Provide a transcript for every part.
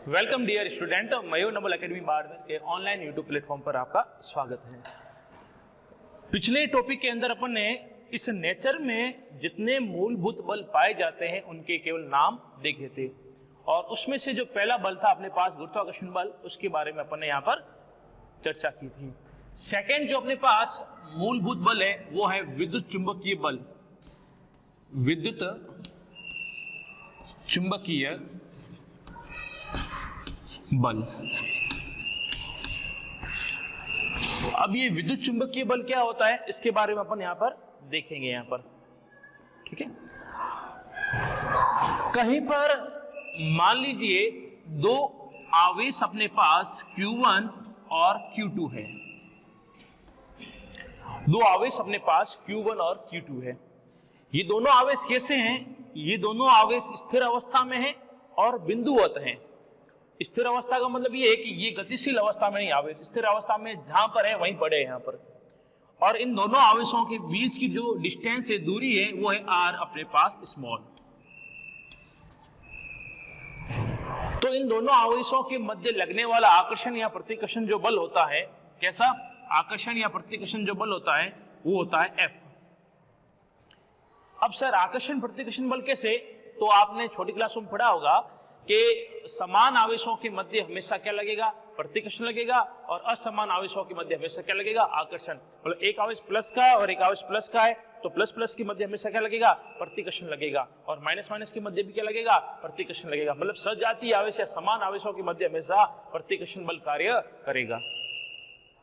Welcome dear student, मयूर Naval academy Barmer के online YouTube platform पर आपका स्वागत है। पिछले टॉपिक के अंदर अपन ने इस नेचर में जितने मूलभूत बल पाए जाते हैं उनके केवल नाम देखे थे और उसमें से जो पहला बल था अपने पास गुरुत्वाकर्षण बल, उसके बारे में अपन ने यहाँ पर चर्चा की थी। सेकंड जो अपने पास मूलभूत बल है वो है विद्युत चुंबकीय बल। विद्युत चुंबकीय बल। अब ये विद्युत चुंबकीय बल क्या होता है इसके बारे में अपन यहां पर देखेंगे यहां पर, ठीक है। कहीं पर मान लीजिए दो आवेश अपने पास Q1 और Q2 है। दो आवेश अपने पास Q1 और Q2 है। ये दोनों आवेश कैसे हैं? ये दोनों आवेश स्थिर अवस्था में हैं और बिंदुवत हैं। स्थिर अवस्था का मतलब ये है कि ये गतिशील अवस्था में नहीं, आवेश स्थिर अवस्था में जहां पर है वहीं पड़े यहाँ पर। और इन दोनों आवेशों के बीच की जो डिस्टेंस है, दूरी है, वो है r अपने पास स्मॉल। तो इन दोनों आवेशों के मध्य लगने वाला आकर्षण या प्रतिकर्षण जो बल होता है, कैसा आकर्षण या प्रतिकर्षण जो बल होता है वो होता है F। अब सर आकर्षण प्रतिकर्षण बल कैसे? तो आपने छोटी क्लासों में पढ़ा होगा कि समान आवेशों के मध्य हमेशा क्या लगेगा? प्रतिकर्षण लगेगा, और असमान आवेशों के मध्य हमेशा क्या लगेगा? आकर्षण। मतलब एक आवेश प्लस का है और एक आवेश प्लस का है, तो प्लस प्लस के मध्य हमेशा क्या लगेगा? प्रतिकर्षण लगेगा, और माइनस माइनस के मध्य भी क्या लगेगा? प्रतिकर्षण लगेगा। मतलब सजातीय आवेश या समान आवेशों के मध्य हमेशा प्रतिकर्षण बल कार्य करेगा।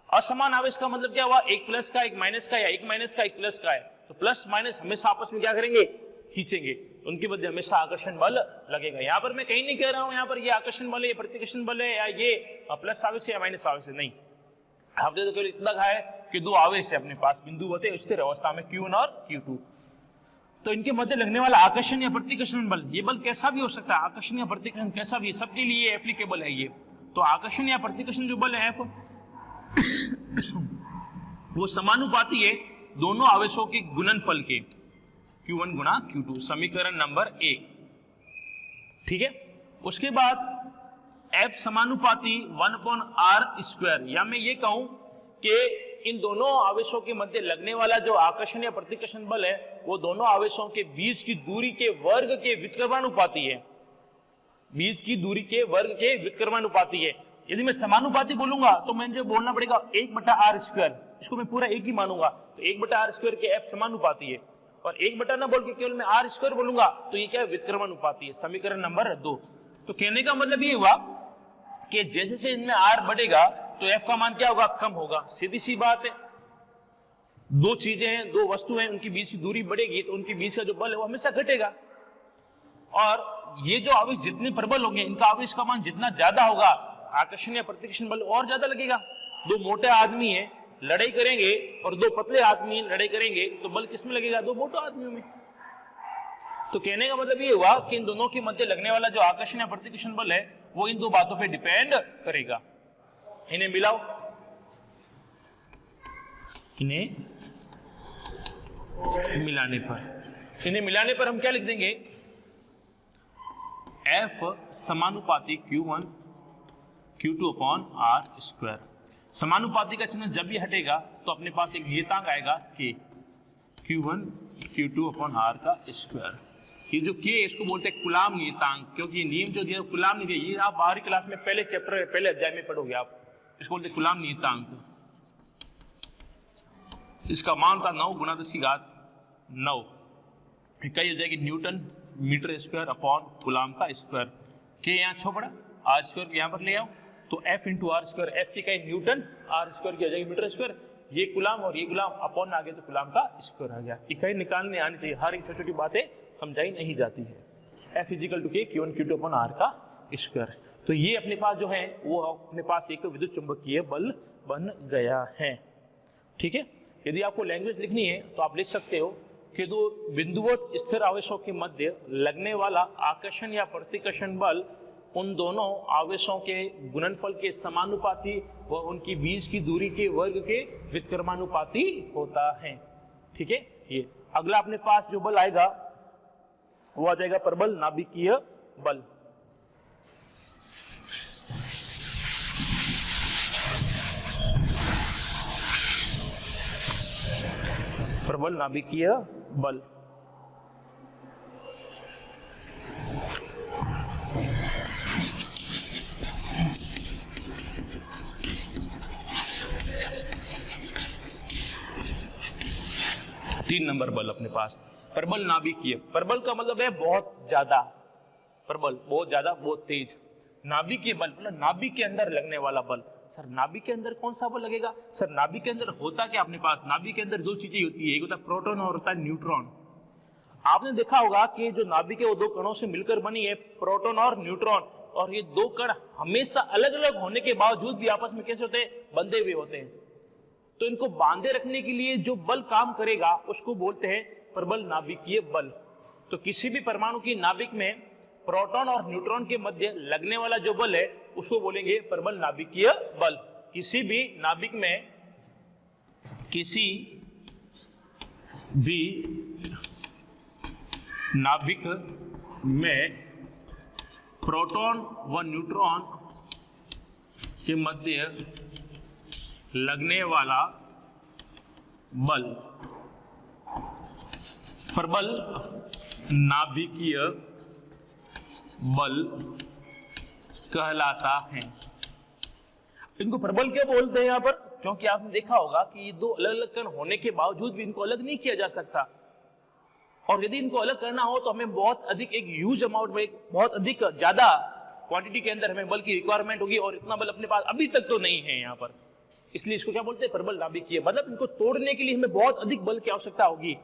असमान आवेश का मतलब क्या हुआ? एक प्लस का एक माइनस का, या एक माइनस का एक प्लस का है, तो प्लस माइनस हमेशा आपस में क्या करेंगे? खींचेंगे। उनके मध्य हमेशा आकर्षण बल लगेगा। यहाँ पर मैं कहीं नहीं कह रहा हूं यहाँ पर ये आकर्षण बल है, ये प्रतिकर्षण बल है, या ये प्लस आवेश है या माइनस आवेश है, नहीं। आपने तो केवल इतना कहा है कि दो आवेश है अपने पास, बिंदुवत है, स्थिर अवस्था में Q1 और Q2। तो इनके मध्य लगने वाला आकर्षण या प्रतिकर्षण बल, ये बल कैसा भी हो सकता है, आकर्षण या प्रतिकर्षण कैसा भी है, सबके लिए एप्लीकेबल है ये। तो आकर्षण या प्रतिकर्षण जो बल है F वो समानुपाती है दोनों आवेशों के गुणनफल के, Q1 गुणा Q2, समीकरण नंबर 1, ठीक है। उसके बाद F समानुपाती 1/r², या मैं ये कहूं कि इन दोनों आवेशों के मध्य लगने वाला जो आकर्षण या प्रतिकर्षण बल है वो दोनों आवेशों के बीच की दूरी के वर्ग के व्युत्क्रमानुपाती है। बीच की दूरी के वर्ग के व्युत्क्रमानुपाती है। यदि मैं समानुपाती बोलूंगा तो मुझे बोलना पड़ेगा 1/r², इसको मैं पूरा एक ही मानूंगा, तो 1/r² के F समानुपाती है। और 1 ना बोल के केवल मैं r² बोलूंगा तो ये क्या है? व्युत्क्रमानुपाती है, समीकरण नंबर 2। तो कहने का मतलब ये हुआ कि जैसे से इनमें r बढ़ेगा तो F का मान क्या होगा? कम होगा। सीधी सी बात है, दो चीजें हैं, दो वस्तु हैं, उनके बीच की दूरी बढ़ेगी तो उनके बीच का जो बल है वो हमेशा घटेगा। और ये जो आवेश जितने प्रबल होंगे, इनका आवेश का मान जितना ज्यादा होगा, आकर्षण या प्रतिकर्षण बल और ज्यादा लगेगा। दो मोटे आदमी है लड़ाई करेंगे और दो पतले आदमी लड़ाई करेंगे, तो बल किसमें लगेगा? दो मोटे आदमियों में। तो कहने का मतलब ये हुआ कि इन दोनों के मध्य लगने वाला जो आकर्षण या प्रतिकर्षण बल है वो इन दो बातों पे डिपेंड करेगा। इन्हें मिलाओ, इन्हें मिलाने पर हम क्या लिख देंगे? F समानुपाती Q1 Q2/r²। समानुपाती का चिन्ह जब भी हटेगा तो अपने पास एक नियतांक आएगा K, Q1 Q2/r²। ये जो K है इसको बोलते हैं कूलाम नियतांक, क्योंकि ये नियम जो दिया कूलाम नहीं दिया, ये आप बाहरी क्लास में पहले चैप्टर पहले अध्याय में पढ़ोगे आप, इसको बोलते हैं कूलाम नियतांक। इसका मान था 9 × 10⁹9, इकाई हो जाएगी newton metre square upon coulomb का स्क्वायर। K यहाँ छोड़ा, r² यहाँ पर ले आओ, तो F × r², F की इकाई न्यूटन, r² की हो जाएगी मीटर स्क्वायर। ये कूलाम और ये कूलाम अपॉन आ गया तो कूलाम का स्क्वायर आ गया। इकाई निकालने आनी चाहिए, हर एक छोटी छोटी बातें समझाई नहीं जाती है। F = K Q1 Q2/r²। तो ये अपने पास जो है वो अपने पास एक विद्युत चुंबकीय बल बन गया है, ठीक है। यदि आपको लैंग्वेज लिखनी है तो आप लिख सकते हो कि दो बिंदुवत स्थिर आवेशों के मध्य लगने वाला आकर्षण या प्रतिकर्षण बल उन दोनों आवेशों के गुणनफल के समानुपाती व उनकी बीच की दूरी के वर्ग के व्युत्क्रमानुपाती होता है, ठीक है। ये अगला अपने पास जो बल आएगा वो आ जाएगा प्रबल नाभिकीय बल। प्रबल नाभिकीय बल। तीन नंबर बल अपने पास प्रबल नाभिकीय। प्रबल का मतलब है बहुत ज्यादा, प्रबल बहुत ज्यादा, बहुत तेज। नाभिकीय बल मतलब नाभिक के अंदर लगने वाला बल। सर नाभिक के अंदर कौन सा बल लगेगा? सर नाभिक के अंदर होता क्या अपने पास, नाभिक के अंदर दो चीजें होती है, एक होता है प्रोटॉन और होता है न्यूट्रॉन। आपने देखा होगा कि जो नाभिक है वो दो कणों से मिलकर बनी है, प्रोटॉन और न्यूट्रॉन, और ये दो कण हमेशा अलग अलग होने के बावजूद भी आपस में कैसे होते हैं? बंधे हुए होते हैं। तो इनको बांधे रखने के लिए जो बल काम करेगा उसको बोलते हैं प्रबल नाभिकीय बल। तो किसी भी परमाणु की नाभिक में प्रोटॉन और न्यूट्रॉन के मध्य लगने वाला जो बल है उसको बोलेंगे प्रबल नाभिकीय बल। किसी भी नाभिक में, किसी भी नाभिक में प्रोटॉन व न्यूट्रॉन के मध्य लगने वाला बल प्रबल नाभिकीय बल कहलाता है। इनको प्रबल क्या बोलते हैं यहाँ पर? क्योंकि आपने देखा होगा कि ये दो अलग अलग कण होने के बावजूद भी इनको अलग नहीं किया जा सकता, और यदि इनको अलग करना हो तो हमें बहुत अधिक, एक ह्यूज अमाउंट में, बहुत अधिक ज्यादा क्वांटिटी के अंदर हमें बल की रिक्वायरमेंट होगी, और इतना बल अपने पास अभी तक तो नहीं है यहाँ पर। इसलिए इसको क्या बोलते हैं? प्रबल नाभिकीय। मतलब इनको तोड़ने के लिए हमें बहुत अधिक बल की आवश्यकता होगी,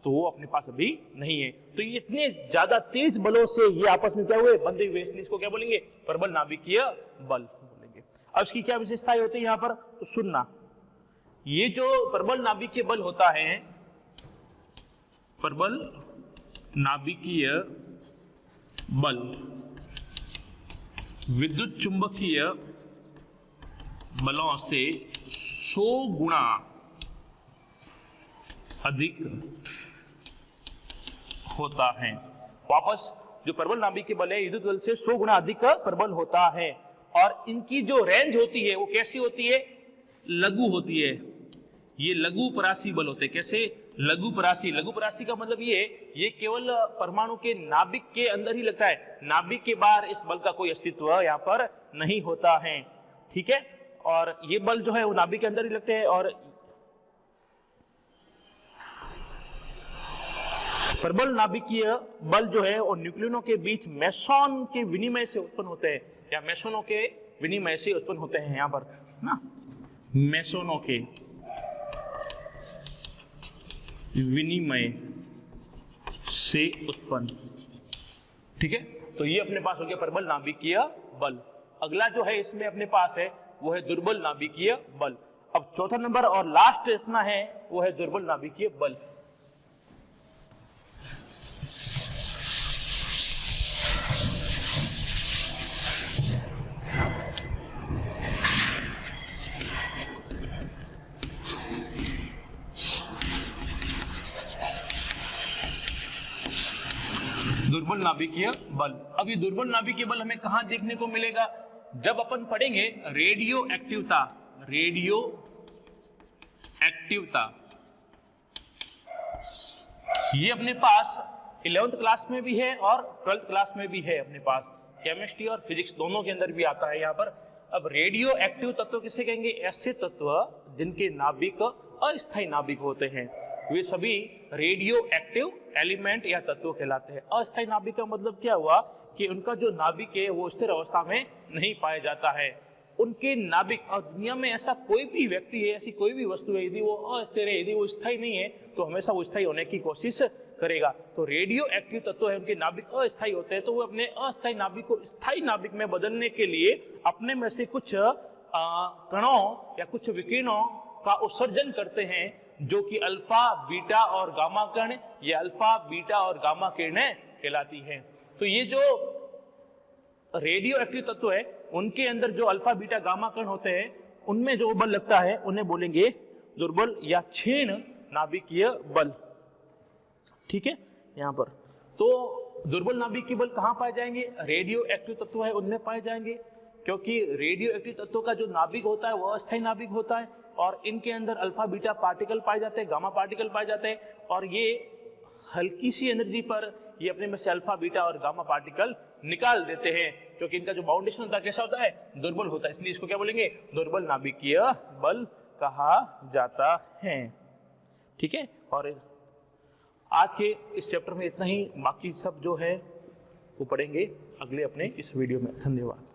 तो वो अपने पास अभी नहीं है। तो ये इतने ज्यादा तेज बलों से ये आपस में क्या हुए? बंधे हुए, इसलिए इसको क्या बोलेंगे? प्रबल नाभिकीय बल बोलेंगे। अब इसकी क्या विशेषताएं होती है यहाँ पर? तो सुनना, ये जो प्रबल नाभिकीय बल होता है, प्रबल नाभिकीय बल विद्युत चुंबकीय बलों से 100 गुना अधिक होता है। वापस, जो प्रबल नाभिकीय बल है विद्युत बल से 100 गुना अधिक प्रबल होता है, और इनकी जो रेंज होती है वो कैसी होती है? लघु होती है। ये लघु परासी बल होते हैं। कैसे? लघु परासी। लघु परासी का मतलब ये केवल परमाणु के नाभिक के अंदर ही लगता है, नाभिक के बाहर इस बल का कोई अस्तित्व यहाँ पर नहीं होता है। ठीक है, और ये बल जो है वो नाभिक के अंदर ही लगते हैं, और प्रबल नाभिकीय बल जो है वो न्यूक्लियनों के बीच मेसोन के विनिमय से उत्पन्न होते हैं, या मेसोनों के विनिमय से उत्पन्न होते हैं। यहाँ पर ना, मेसोनों के विनिमय से उत्पन्न। ठीक है, तो ये अपने पास हो गया प्रबल नाभिकीय बल। अगला जो है इसमें अपने पास है वो है दुर्बल नाभिकीय बल। अब चौथा नंबर और लास्ट इतना है वो है दुर्बल नाभिकीय बल। दुर्बल नाभिकीय बल। अब ये दुर्बल नाभिकीय बल हमें कहां देखने को मिलेगा? जब अपन पढ़ेंगे रेडियो एक्टिवता। रेडियो एक्टिवता ये अपने पास 11th क्लास में भी है और 12th क्लास में भी है अपने पास, केमिस्ट्री और फिजिक्स दोनों के अंदर भी आता है यहाँ पर। अब रेडियो एक्टिव तत्व किसे कहेंगे? ऐसे तत्व जिनके नाभिक अस्थायी नाभिक होते हैं, वे सभी रेडियो एक्टिव एलिमेंट या तत्व कहलाते हैं। अस्थायी नाभिक का मतलब क्या हुआ कि उनका जो नाभिक है वो स्थिर अवस्था में नहीं पाया जाता है। उनके नाभिक, और दुनिया में ऐसा कोई भी व्यक्ति है, ऐसी कोई भी वस्तु है, यदि वो अस्थिर है, यदि वो स्थायी नहीं है, तो हमेशा वो स्थायी होने की कोशिश करेगा। तो रेडियो एक्टिव तत्व है, उनके नाभिक अस्थायी होते हैं, तो वो अपने अस्थायी नाभिक को स्थायी नाभिक में बदलने के लिए अपने में से कुछ कणों या कुछ विकिरणों का उत्सर्जन करते हैं, जो कि अल्फा, बीटा और गामा कण या अल्फा, बीटा और गामा किरणें कहलाती हैं। तो ये जो रेडियो एक्टिव तत्व है उनके अंदर जो अल्फा, बीटा, गामा कण होते हैं, उनमें जो बल लगता है उन्हें बोलेंगे दुर्बल या क्षीण नाभिकीय बल। ठीक है, यहाँ पर तो दुर्बल नाभिकीय बल कहाँ पाए जाएंगे? रेडियो एक्टिव तत्व है उनमें पाए जाएंगे। क्योंकि रेडियो एक्टिव तत्वों का जो नाभिक होता है वो अस्थायी नाभिक होता है और इनके अंदर अल्फा बीटा पार्टिकल पाए जाते हैं, गामा पार्टिकल पाए जाते हैं और ये हल्की सी एनर्जी पर ये अपने में से अल्फा बीटा और गामा पार्टिकल निकाल देते हैं, क्योंकि इनका जो बाउंडेशन होता है कैसा होता है, दुर्बल होता है, इसलिए इसको क्या बोलेंगे, दुर्बल नाभिकीय बल कहा जाता है। ठीक है, और आज के इस चैप्टर में इतना ही, बाकी सब जो है वो पढ़ेंगे अगले अपने इस वीडियो में। धन्यवाद।